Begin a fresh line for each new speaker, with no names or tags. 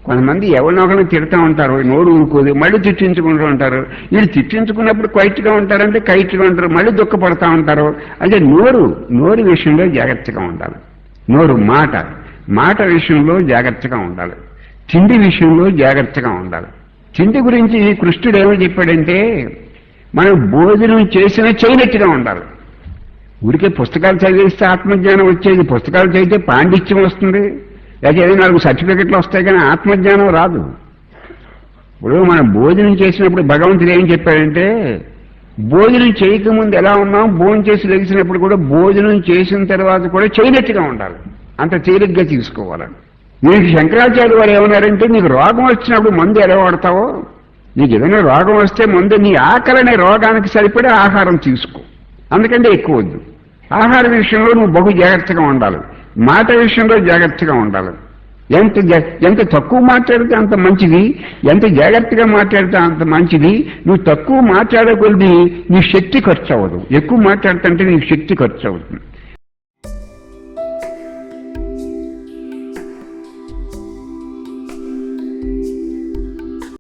కొంతమంది ఎవరినొకరిని తిడతా ఉంటారు, నోరు ఊరుకోదు, మళ్ళీ తిట్టించుకుంటూ ఉంటారు. వీళ్ళు తిట్టించుకున్నప్పుడు క్వైట్గా ఉంటారంటే కైట్గా ఉంటారు, మళ్ళీ దుఃఖపడతా ఉంటారు. అంటే నోరు విషయంలో జాగ్రత్తగా ఉండాలి. మాట విషయంలో జాగ్రత్తగా ఉండాలి. తిండి విషయంలో జాగ్రత్తగా ఉండాలి. తిండి గురించి కృష్ణుడు ఏమని చెప్పాడంటే, మనం భోజనం చేసినా చేయనట్టుగా ఉండాలి. ఊరికే పుస్తకాలు చదివిస్తే ఆత్మజ్ఞానం వచ్చేది, పుస్తకాలు చదివితే పాండిత్యం వస్తుంది, లేకపోతే ఏదైనా 4 సర్టిఫికెట్లు వస్తాయి, కానీ ఆత్మజ్ఞానం రాదు. ఇప్పుడు మనం భోజనం చేసినప్పుడు భగవంతుడు ఏం చెప్పాడంటే, భోజనం చేయకముందు ఎలా ఉన్నాం, భోజనం చేసి లెగిసినప్పుడు కూడా భోజనం చేసిన తర్వాత కూడా చేయనట్టుగా ఉండాలి, అంత తేలిగ్గా తీసుకోవాలి. నీకు శంకరాచార్య వారు ఏమన్నారంటే, నీకు రోగం వచ్చినప్పుడు మందు ఎలా వాడతావో, నీకు ఏదైనా రోగం వస్తే ముందు నీ ఆకలి అనే రోగానికి సరిపడే ఆహారం తీసుకో, అందుకంటే ఎక్కువ వద్దు. ఆహార విషయంలో నువ్వు బహు జాగ్రత్తగా ఉండాలి. మాట విషయంలో జాగ్రత్తగా ఉండాలి. ఎంత తక్కువ మాట్లాడితే అంత మంచిది, ఎంత జాగ్రత్తగా మాట్లాడితే అంత మంచిది. నువ్వు తక్కువ మాట్లాడకూడదు, నీ శక్తి ఖర్చు అవ్వదు. ఎక్కువ మాట్లాడుతుంటే నీ శక్తి ఖర్చు అవుతుంది.